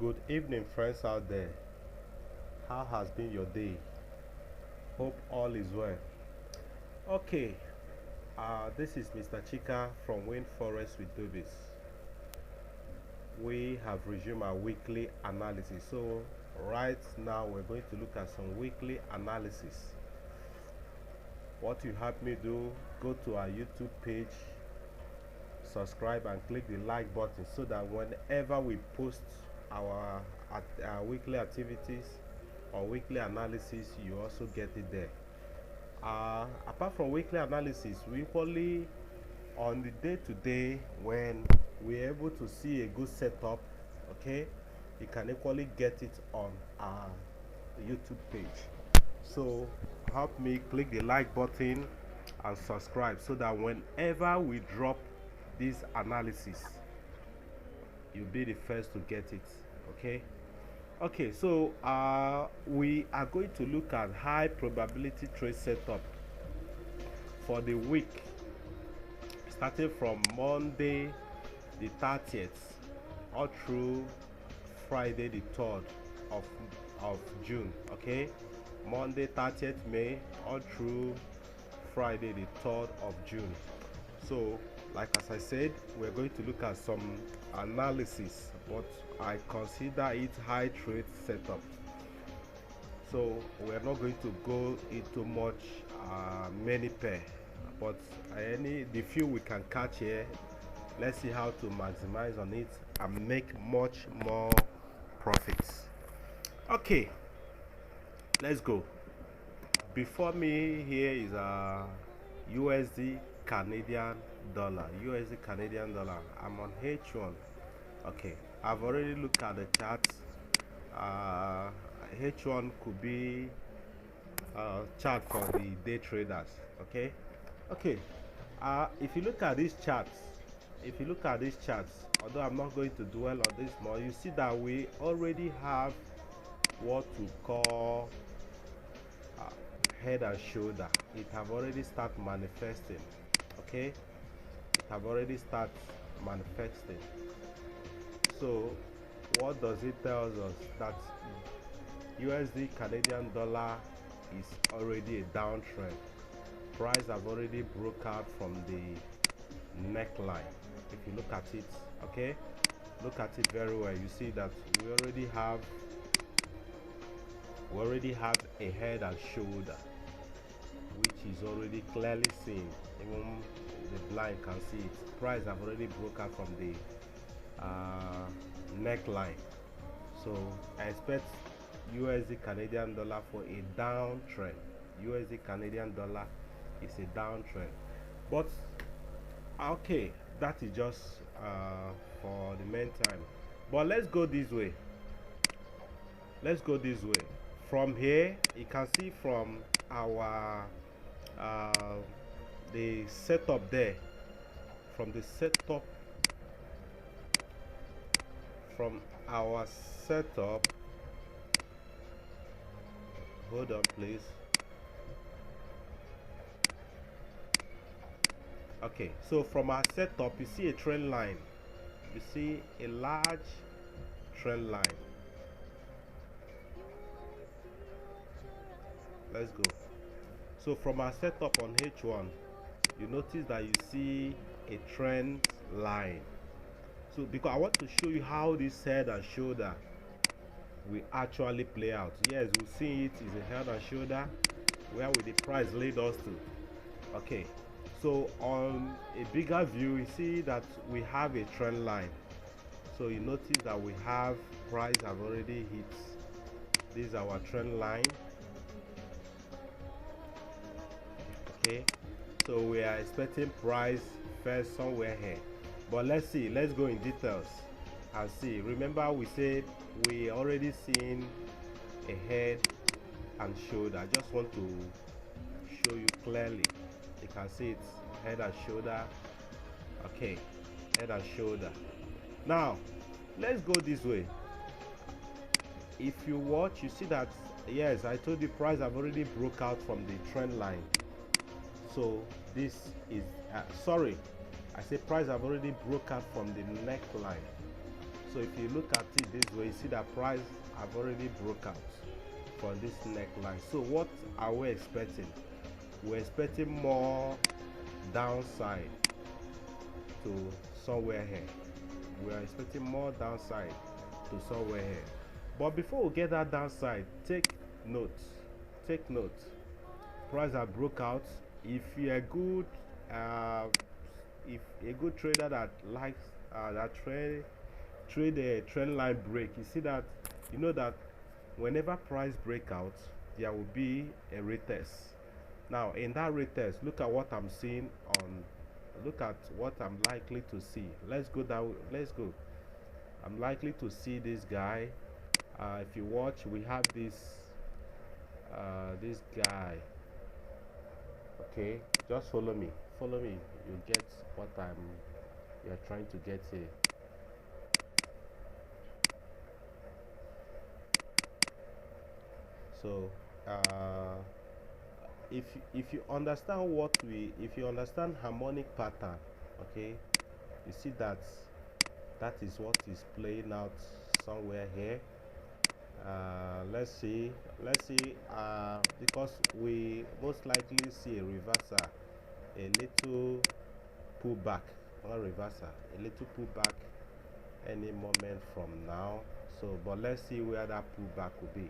Good evening, friends out there. How has been your day? Hope all is well. Okay, this is Mr. Chika from Forex with Dubiss. We have resumed our weekly analysis. So, right now, we're going to look at some weekly analysis. What you help me do, go to our YouTube page, subscribe, and click the like button so that whenever we post our weekly activities or weekly analysis, you also get it there. Apart from weekly analysis, we equally on the day to day when we're able to see a good setup, okay, you can equally get it on our YouTube page. So help me click the like button and subscribe so that whenever we drop this analysis, you'll be the first to get it. Okay, so we are going to look at high probability trade setup for the week starting from Monday the 30th all through Friday the 3rd of June. Okay, Monday 30th May all through Friday the 3rd of June. So like as I said, we're going to look at some analysis, but I consider it high trade setup. So we're not going to go into much many pair, but the few we can catch here, let's see how to maximize on it and make much more profits. Okay, let's go. Before me here is a USD Canadian dollar. I'm on H1. Okay, I've already looked at the charts. H1 could be chart for the day traders. Okay. If you look at these charts, although I'm not going to dwell on this more, you see that we already have what we call head and shoulder. It have already started manifesting. Okay, it have already started manifesting. So what does it tell us? That USD Canadian dollar is already a downtrend. Price have already broke out from the neckline. If you look at it, okay, look at it very well, you see that we already have a head and shoulder, which is already clearly seen. Even the blind can see it. Price have already broke out from the neckline. So I expect USD Canadian dollar for a downtrend. USD Canadian dollar is a downtrend, but okay, that is just for the meantime. But let's go this way. From here, you can see from our the setup there. From our setup, hold on please. Okay, so from our setup, you see a trend line. You see a large trend line. Let's go. So from our setup on H1, you notice that you see a trend line. So because I want to show you how this head and shoulder will actually play out. Yes, we'll see it is a head and shoulder. Where will the price lead us to? Okay, so on a bigger view, you see that we have a trend line. So you notice that we have price have already hit. This is our trend line. Okay, so we are expecting price first somewhere here, but let's see. Let's go in details and see. Remember, we said we already seen a head and shoulder. I just want to show you clearly. You can see it's head and shoulder. Okay, head and shoulder. Now let's go this way. If you watch, you see that yes, I told you price have already broke out from the trend line. So this is sorry, I say price have already broke out from the neckline. So if you look at it this way, you see that price have already broke out from this neckline. So what are we expecting? We're expecting more downside to somewhere here. We are expecting more downside to somewhere here. But before we get that downside, take note. Take note. Price have broke out. If you're a good if a good trader that likes that trade a trend line break, you see that, you know that whenever price break out, there will be a retest. Now in that retest, look at what I'm seeing on, look at what I'm likely to see. Let's go down, let's go. I'm likely to see this guy. If you watch, we have this this guy. Okay, just follow me, you get what you're trying to get here. So if you understand what we, if you understand harmonic pattern, okay, you see that that is what is playing out somewhere here. Let's see, because we most likely see a reversal, a little pullback, not reversal, a little pullback any moment from now. So but let's see where that pullback will be.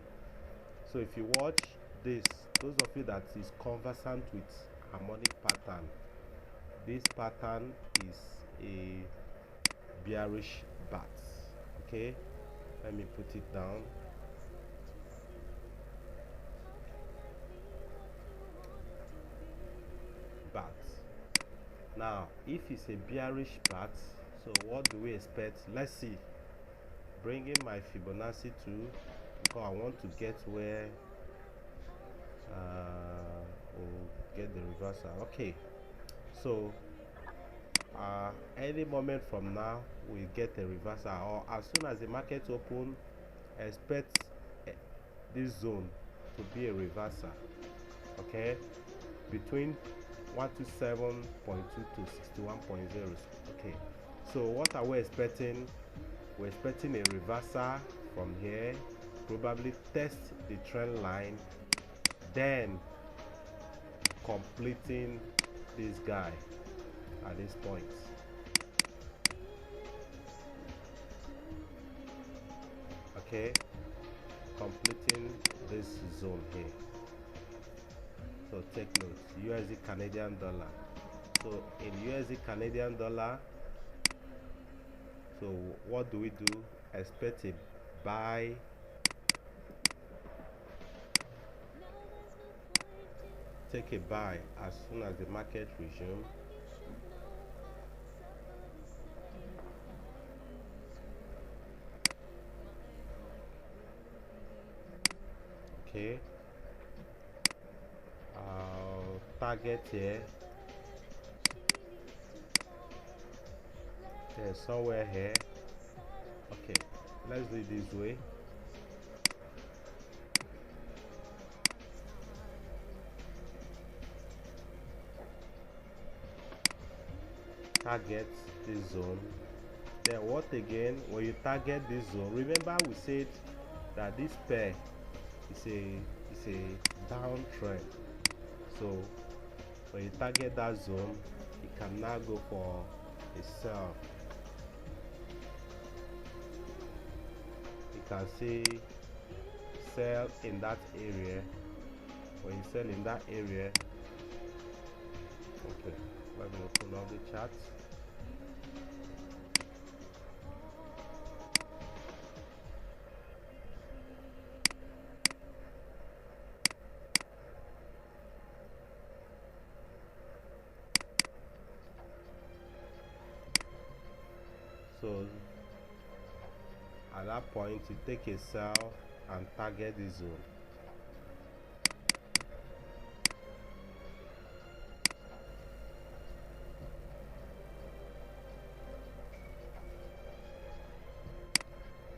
So if you watch this, those of you that is conversant with harmonic pattern, this pattern is a bearish bat. Okay, let me put it down. Bat. Now if it's a bearish bat, so what do we expect? Let's see, bring in my Fibonacci 2 because I want to get where we'll get the reversal. Okay, so any moment from now we get a reversal, or as soon as the market open, expect this zone to be a reversal. Okay, between 127.2 to 61.0. Okay, so what are we expecting? We're expecting a reversal from here, probably test the trend line, then completing this guy at this point. Okay, completing this zone here. So take note, USD Canadian dollar. So in USD Canadian dollar, so what do? Expect a buy, take a buy as soon as the market resume. Okay, target here, there's somewhere here. Okay, let's do it this way. Target this zone. Then what again? When you target this zone, remember we said that this pair is a downtrend. So when you target that zone, you can now go for a sell. You can see sell in that area. When you sell in that area, okay, let me open up the chart. So at that point, you take a sell and target the zone.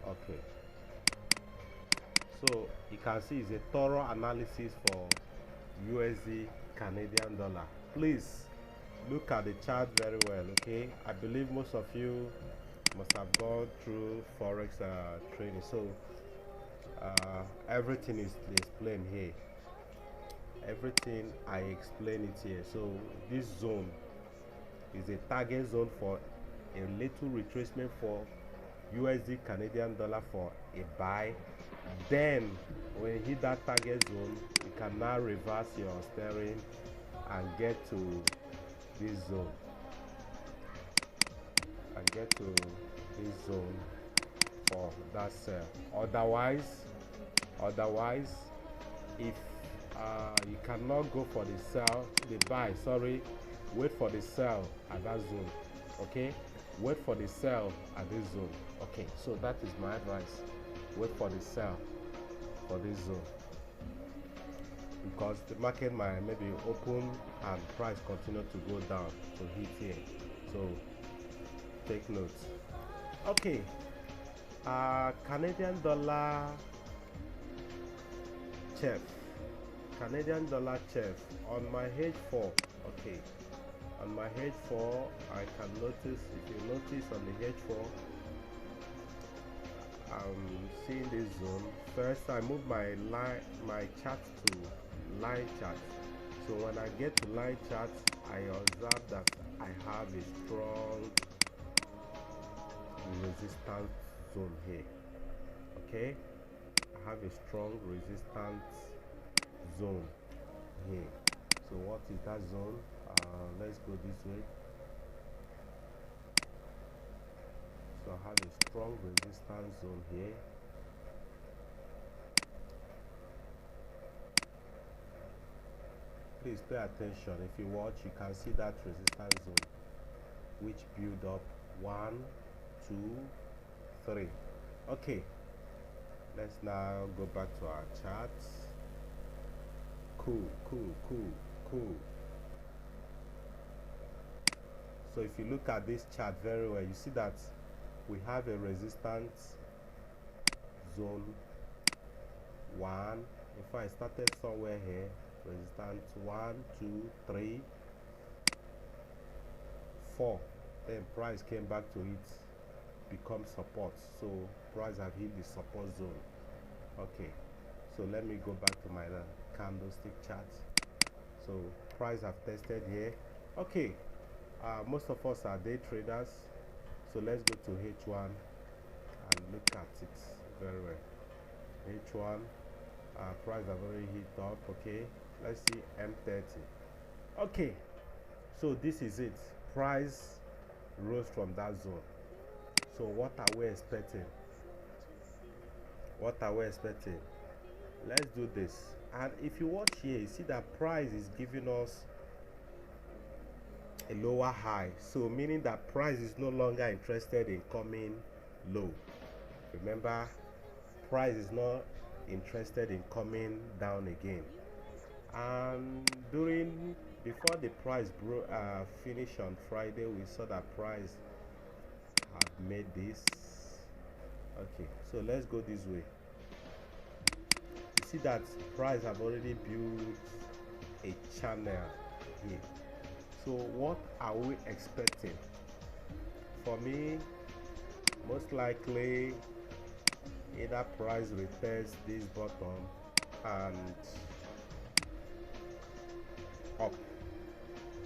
Okay, so you can see it's a thorough analysis for USD Canadian dollar. Please look at the chart very well. Okay, I believe most of you must have gone through Forex training, so everything is explained here. Everything I explain it here. So this zone is a target zone for a little retracement for USD Canadian dollar for a buy. Then when you hit that target zone, you can now reverse your steering and get to this zone for that sell. Otherwise, if you cannot go for the buy, sorry, wait for the sell at that zone. Okay, wait for the sell at this zone. Okay, so that is my advice. Wait for the sell for this zone, because the market might maybe open and price continue to go down to hit here. So take note. Okay, Canadian dollar chef on my H4. Okay, on my H4 I can notice, if you notice on the H4, I'm seeing this zone. First I move my chart to line chart. So when I get to line chart, I observe that I have a strong resistance zone here. Okay, I have a strong resistance zone here. So what is that zone? Let's go this way. So I have a strong resistance zone here. Please pay attention. If you watch, you can see that resistance zone which build up 1, 2, 3. Okay, let's now go back to our charts. Cool. So if you look at this chart very well, you see that we have a resistance zone 1. If I started somewhere here, resistance 1, 2, 3, 4, then price came back to it, become support. So price have hit the support zone. Okay, so let me go back to my candlestick chart. So price have tested here. Okay, most of us are day traders, so let's go to H1 and look at it very well. H1, price have already hit up. Okay, let's see M30. Okay, so this is it. Price rose from that zone. So what are we expecting? Let's do this. And if you watch here, you see that price is giving us a lower high, so meaning that price is no longer interested in coming low. Remember, price is not interested in coming down again. And before the price finish on Friday, we saw that price had made this. Okay, so let's go this way. You see that price have already built a channel here. So what are we expecting? For me, most likely either price retests this bottom and up,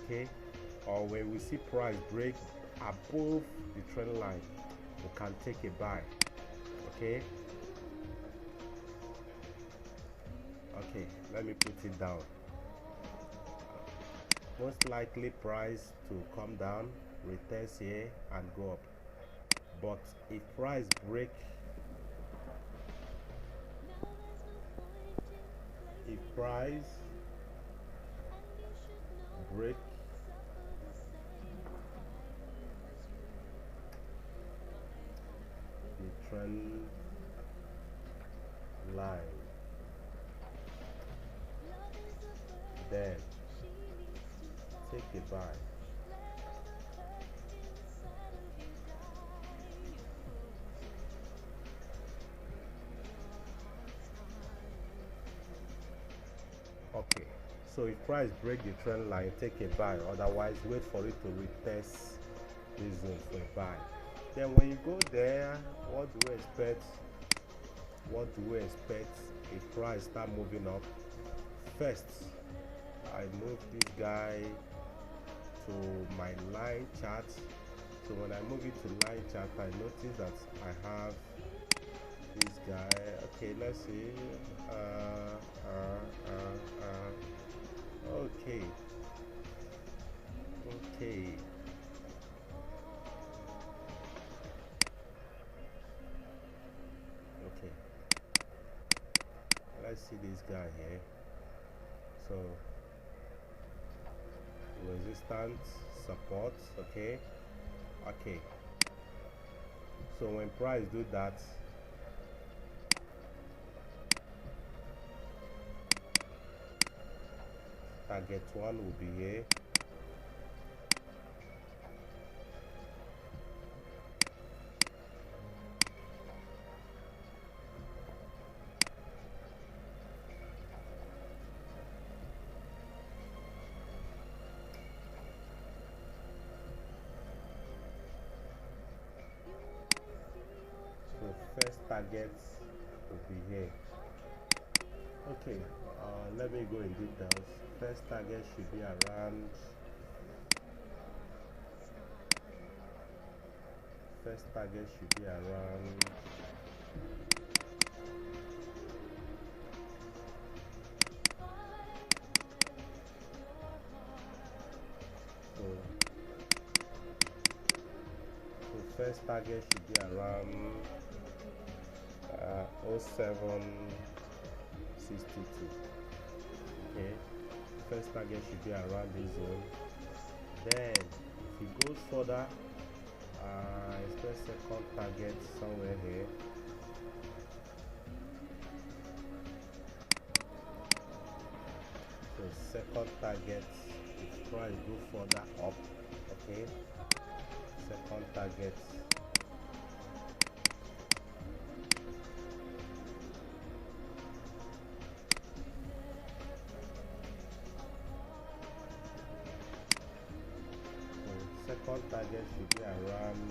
okay, or when we see price break above the trend line, we can take a buy. Okay, let me put it down. Most likely price to come down, retest here and go up. But if price break the trend line, then take a buy. Okay, so if price break the trend line, take a buy. Otherwise, wait for it to retest this zone for a buy. Then when you go there, what do we expect? What do we expect? A price start moving up. First, I move this guy to my line chart. So when I move it to line chart, I notice that I have this guy. Okay, let's see. Okay. Okay. Okay. Let's see this guy here. So resistance, support. Okay. Okay. So when price do that, target one will be here. So first target will be here. Okay, let me go in details. First target should be around. First target should be around. So first target should be around 0762. Okay, first target should be around this zone. Then if it goes further, expect second target somewhere here. So second target, if price go further up, okay, second target second target should be around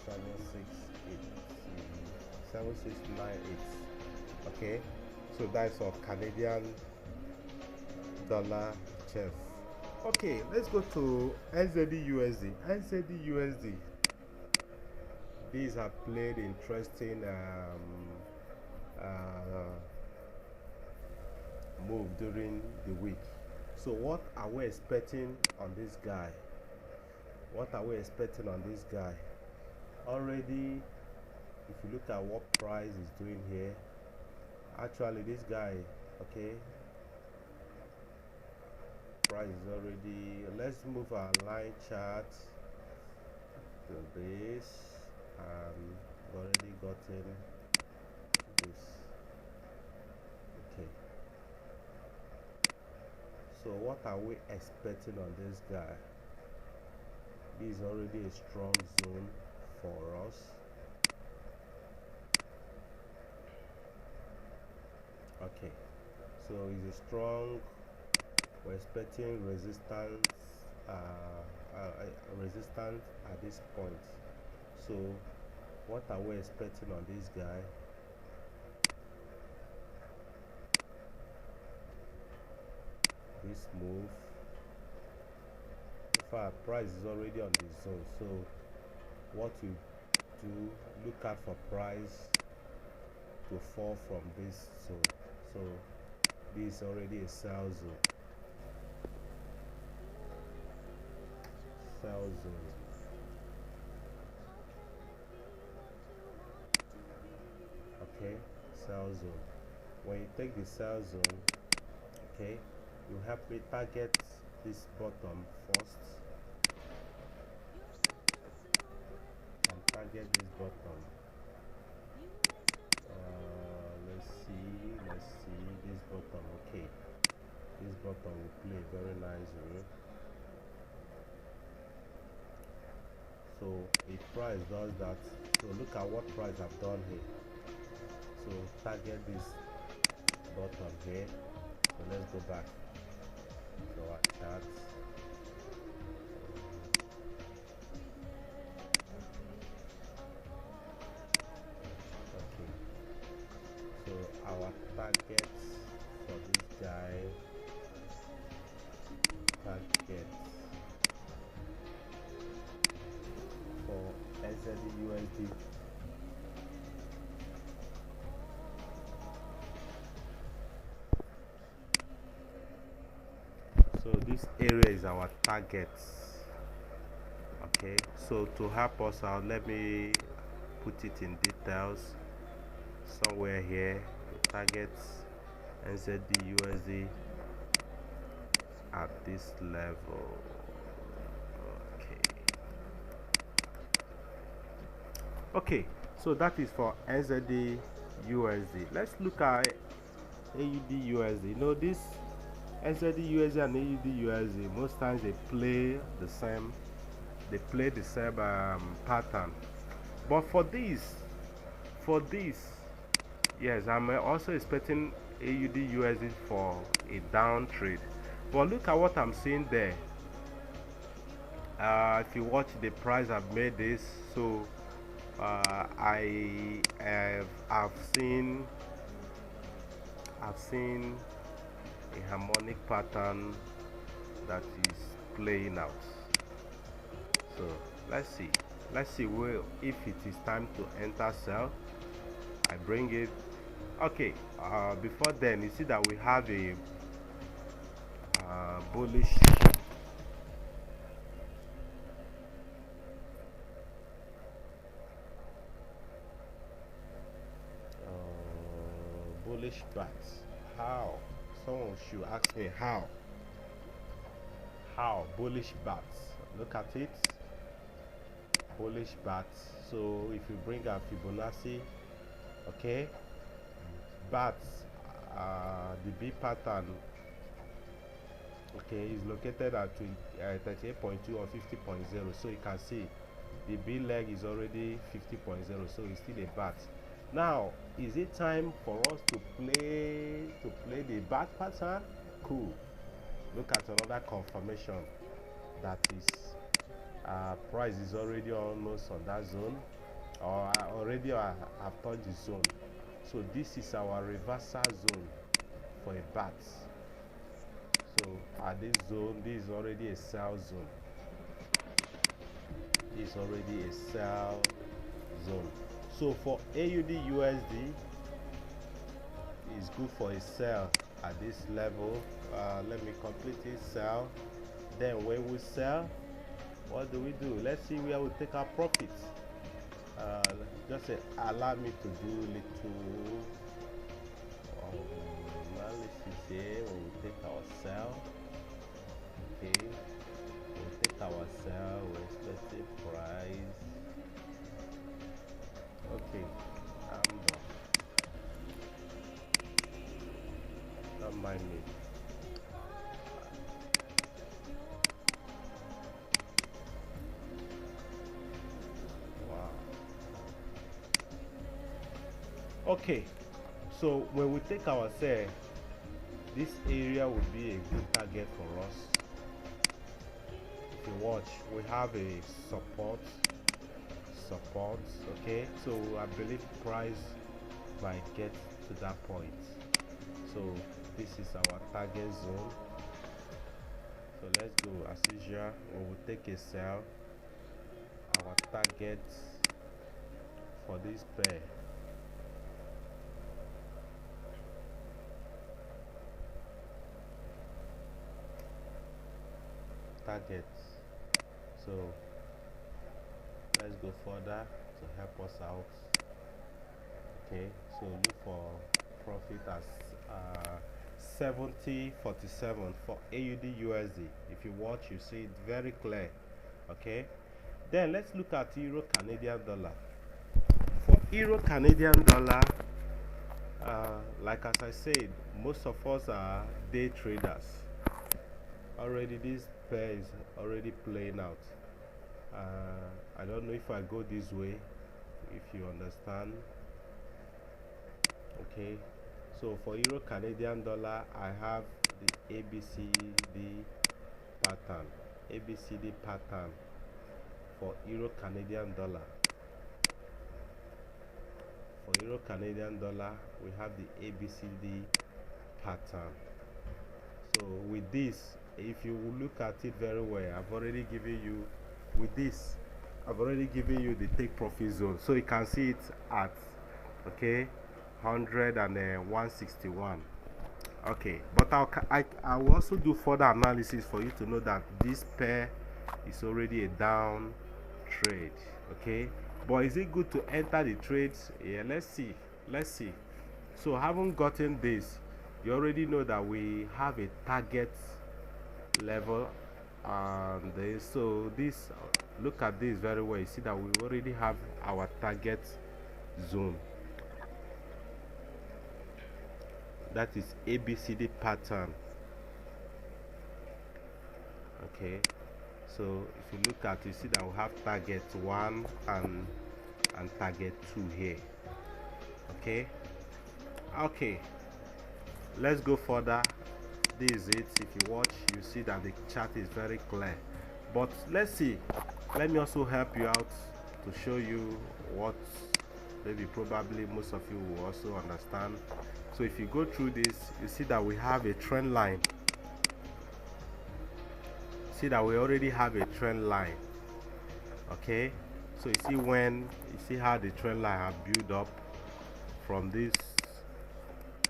7698. Okay, so that's for Canadian dollar chef. Okay, let's go to NZD USD. NZD USD, these have played interesting move during the week. So what are we expecting on this guy? What are we expecting on this guy? Already, if you look at what price is doing here, actually this guy, okay, price is already, let's move our line chart to this, and already gotten this. Okay, so what are we expecting on this guy? This is already a strong zone for us. Okay, so it's a strong, we're expecting resistance resistance at this point. So what are we expecting on this guy? This move, in fact, price is already on this zone. So what you do, look out for price to fall from this zone. So this is already a sell zone. Sell zone. Okay, sell zone. When you take the sell zone, okay, you help me target this bottom first, and target this bottom. Let's see this bottom. Okay, this bottom will play very nice role. So if price does that, so look at what price have done here. So target this bottom here. So let's go back to our chart. targets for this guy. Targets for NZD/USD. So this area is our targets. Okay, so to help us out, let me put it in details somewhere here. Targets NZD/USD at this level. Okay, so that is for NZD/USD. Let's look at AUD/USD. You know, this NZD/USD and AUD/USD, most times they play the same. They play the same pattern. But for this, yes, I'm also expecting AUD/USD for a down trade. But look at what I'm seeing there. If you watch the price, I've made this. So I've seen a harmonic pattern that is playing out. So let's see if it is time to enter sell. I bring it. Okay, before then, you see that we have a bullish bats. How? Someone should ask me how bullish bats. Look at it, bullish bats. So if you bring a Fibonacci, okay, bats, the B pattern, okay, is located at 38.2 or 50.0. So you can see the B leg is already 50.0, so it's still a bat. Now, is it time for us to play the bat pattern? Cool. Look at another confirmation that is price is already almost on that zone, or already have touched the zone. So this is our reversal zone for a bat. So at this zone, this is already a sell zone. This is already a sell zone. So for AUD/USD, it's good for a sell at this level. Let me completely sell. Then when we sell, what do? Let's see where we take our profits. Just allow me to do little analysis here. When we take our sell, okay, we take our sell, we expect a price. Okay, I'm done. Don't mind me. Wow. Okay, so when we take our sell, this area would be a good target for us. If you watch, we have a support, okay, so I believe price might get to that point. So this is our target zone. So let's go as usual. We will take a sell. Our target for this pair, targets. So let's go further to help us out. Okay, so look for profit as 70.47 for AUD/USD. If you watch, you see it very clear. Okay, then let's look at Euro Canadian dollar. For Euro Canadian dollar, like as I said, most of us are day traders. Already this pair is already playing out. I don't know if I go this way, if you understand. Okay, so for Euro Canadian dollar, I have the ABCD pattern for Euro Canadian dollar. For Euro Canadian dollar, we have the ABCD pattern. So with this, if you look at it very well, I've already given you the take profit zone, so you can see it at 100 and 161. Okay, but I will also do further analysis for you to know that this pair is already a down trade. Okay, but is it good to enter the trades? Yeah, let's see. So having gotten this, you already know that we have a target level, and so this, look at this very well. You see that we already have our target zone, that is ABCD pattern. Okay, so if you look at, you see that we have target 1 and target 2 here. Okay, let's go further. This is it. If you watch, you see that the chart is very clear, but let's see, let me also help you out to show you what maybe probably most of you will also understand. So if you go through this, you see that we have a trend line. See that we already have a trend line. Okay, so you see how the trend line have built up from this.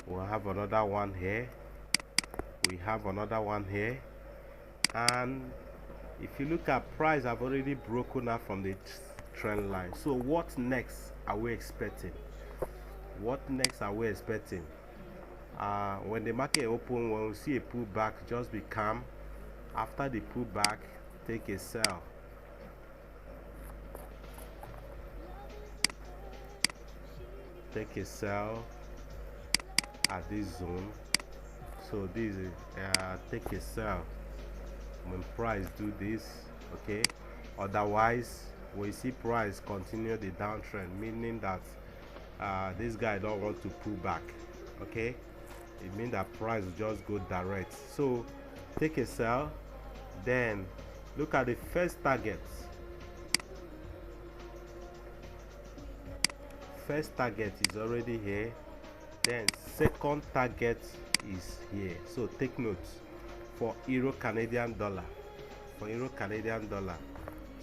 We'll have another one here, we have another one here, and if you look at price, I've already broken out from the trend line. So what next are we expecting? When the market open, when we see a pullback, just be calm. After the pullback, take a sell. Take a sell at this zone. So this is take a sell when price do this. Okay, otherwise we see price continue the downtrend, meaning that this guy don't want to pull back. Okay, it means that price will just go direct. So take a sell, then look at the first target. First target is already here, then second target is here. So take notes for Euro Canadian dollar.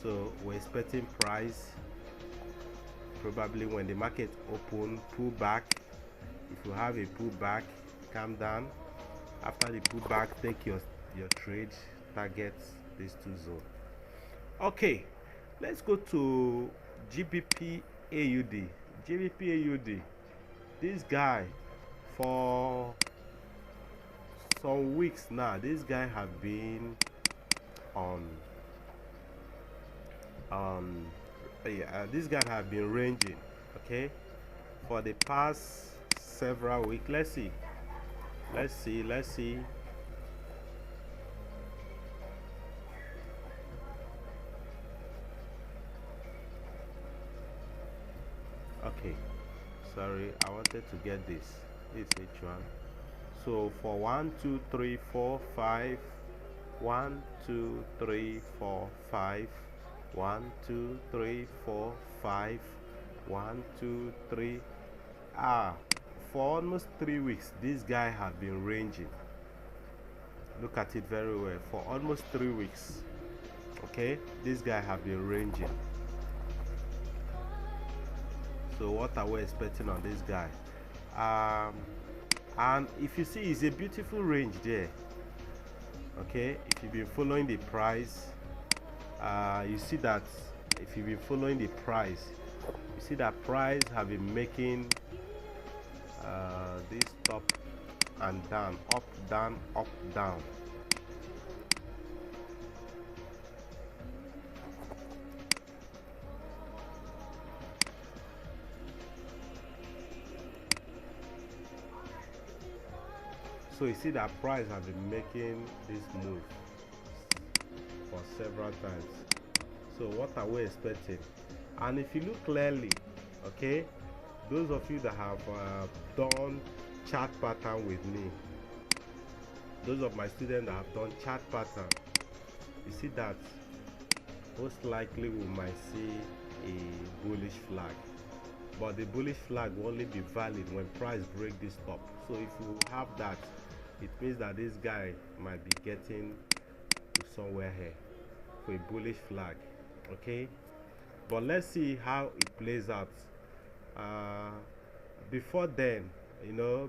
So we're expecting price probably when the market open, pull back. If you have a pullback, calm down. After the pullback, take your trade, target these two zones. Okay, let's go to GBP AUD. This guy, for some weeks now, this guy have been this guy have been ranging, okay, for the past several weeks. Let's see. Okay, sorry, I wanted to get this H1. So for 1 2 3 4 5, 1 2 3 4 5, 1 2 3 4 5, 1 2 3 for almost 3 weeks this guy have been ranging. Look at it very well. For almost 3 weeks, okay, this guy have been ranging. So what are we expecting on this guy? And if you see, it's a beautiful range there. Okay, if you've been following the price, you see that if you've been following the price, you see that price have been making this top and down, up down, up down. So you see that price has been making this move for several times. So what are we expecting? And if you look clearly, okay, those of you that have done chart pattern with me, those of my students that have done chart pattern, you see that most likely we might see a bullish flag. but the bullish flag will only be valid when price break this top. So if you have that, it means that this guy might be getting to somewhere here for a bullish flag. Okay, but let's see how it plays out. uh, Before then,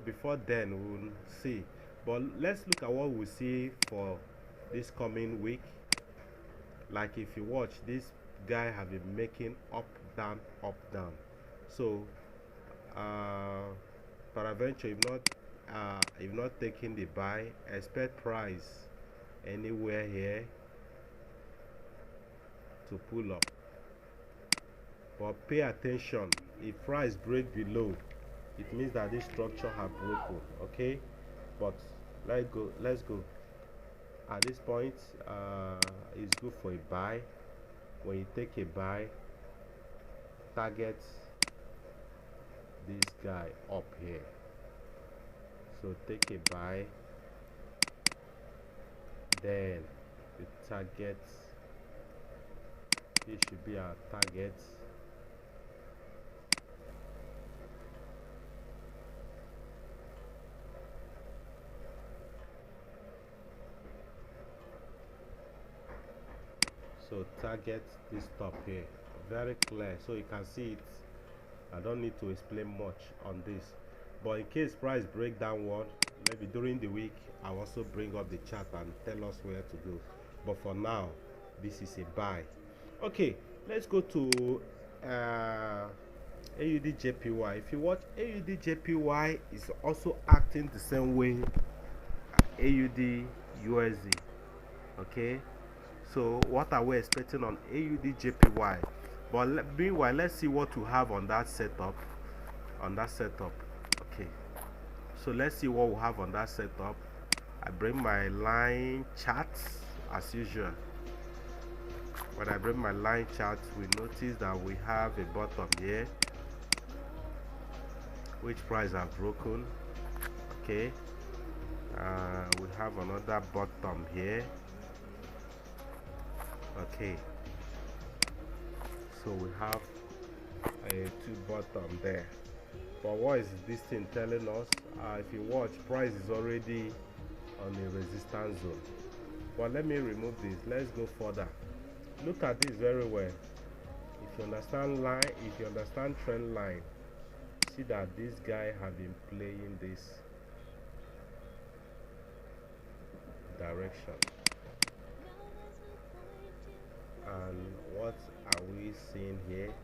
before then we'll see. But let's look at what we see for this coming week. Like if you watch, this guy have been making up down up down. So peradventure, if not taking the buy, expect price anywhere here to pull up. But pay attention, if price break below, it means that this structure have broken. Okay, but let's go. At this point, it's good for a buy. When you take a buy, target this guy up here. So take a buy, then the target, this should be our target. So target this top here, very clear, so you can see it. I don't need to explain much on this, but in case price break downward, maybe during the week I'll also bring up the chart and tell us where to go. But for now, this is a buy. Okay, let's go to AUD/JPY. If you watch, AUD/JPY is also acting the same way AUD/USD. Okay, so what are we expecting on AUD/JPY? But meanwhile, let's see what we have on that setup. Okay, so let's see what we have on that setup. I bring my line charts as usual. When I bring my line chart, we notice that we have a bottom here, which price have broken. Okay, we have another bottom here. Okay, so we have a two bottom there. But what is this thing telling us? If you watch, price is already on a resistance zone. But let me remove this. Let's go further. Look at this very well. If you understand line, if you understand trend line, see that this guy have been playing this direction. And what are we seeing here?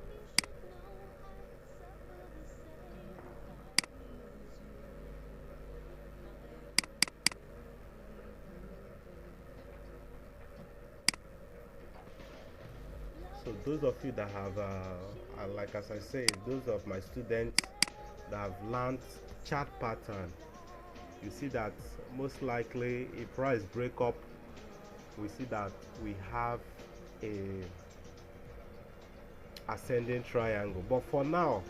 So those of you that have, like as I say, those of my students that have learned chart pattern, you see that most likely a price break up, we see that we have a ascending triangle. But for now,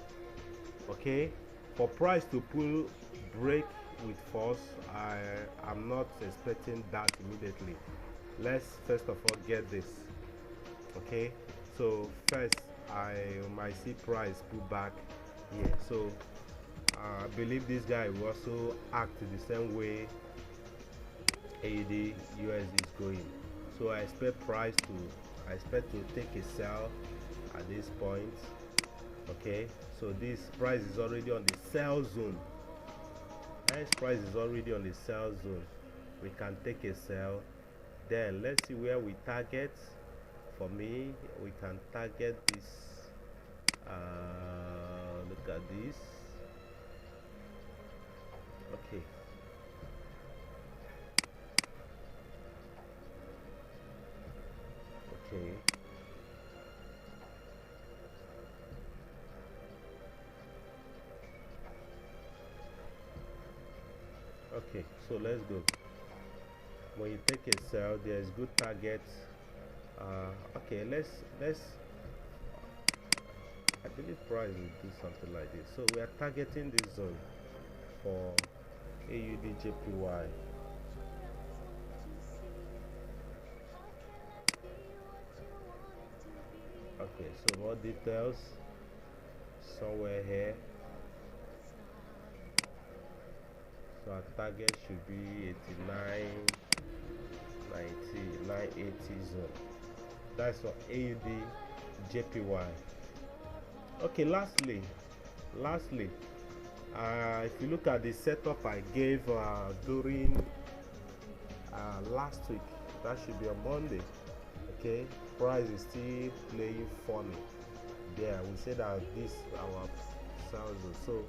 okay, for price to pull break with force, I'm not expecting that immediately. Let's first of all get this. Okay, so first I might see price pull back here. So I believe this guy will also act the same way AUD/USD is going. So I expect to take a sell at this point. Okay, so this price is already on the sell zone. This price is already on the sell zone. We can take a sell. Then let's see where we target. For me, we can target this. Look at this. Okay, okay, okay, so let's go. When you take a sell, there's good targets. Okay, let's I believe price will do something like this. So we are targeting this zone for AUD/JPY. Okay, so more details. somewhere here. So our target should be 89, 90, 980 zone. That's for AUD JPY. Okay, lastly, if you look at the setup I gave during last week, that should be on Monday. Okay, price is still playing funny. There, we said that this our sales. So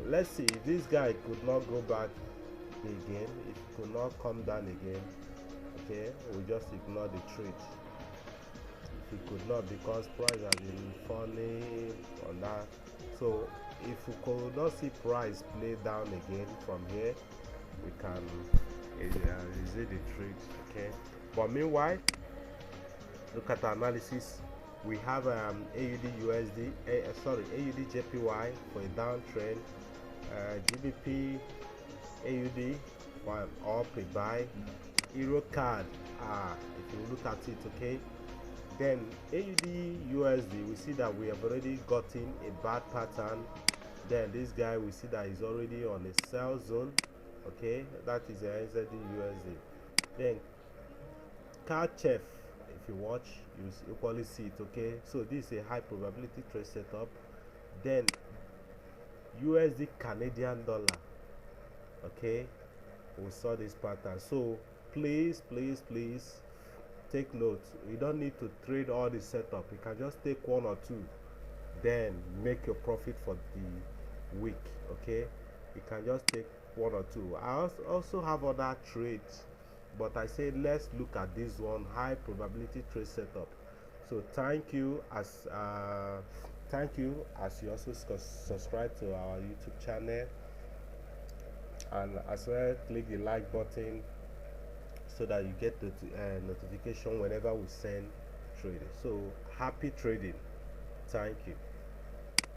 let's see if this guy could not go back again, it could not come down again. Okay, we just ignore the trade. If it could not, because price has been falling on that. So if we could not see price play down again from here, we can exit the trade. Okay, but meanwhile, look at the analysis. We have AUD USD, AUD JPY for a downtrend, GBP AUD for an up, a buy, Euro card. If you look at it, okay. Then AUD USD, we see that we have already gotten a bad pattern. Then this guy, we see that he's already on a sell zone. Okay, that is a NZD USD. Then card chef, if you watch, you equally see it. Okay, so this is a high probability trade setup. Then USD Canadian dollar. Okay, we saw this pattern. So please take note. You don't need to trade all the setup. You can just take one or two, then make your profit for the week. Okay, you can just take one or two. I also have other trades, but I say let's look at this one, high probability trade setup. So thank you as you also subscribe to our YouTube channel, and as well click the like button so that you get the notification whenever we send trading. So happy trading. Thank you.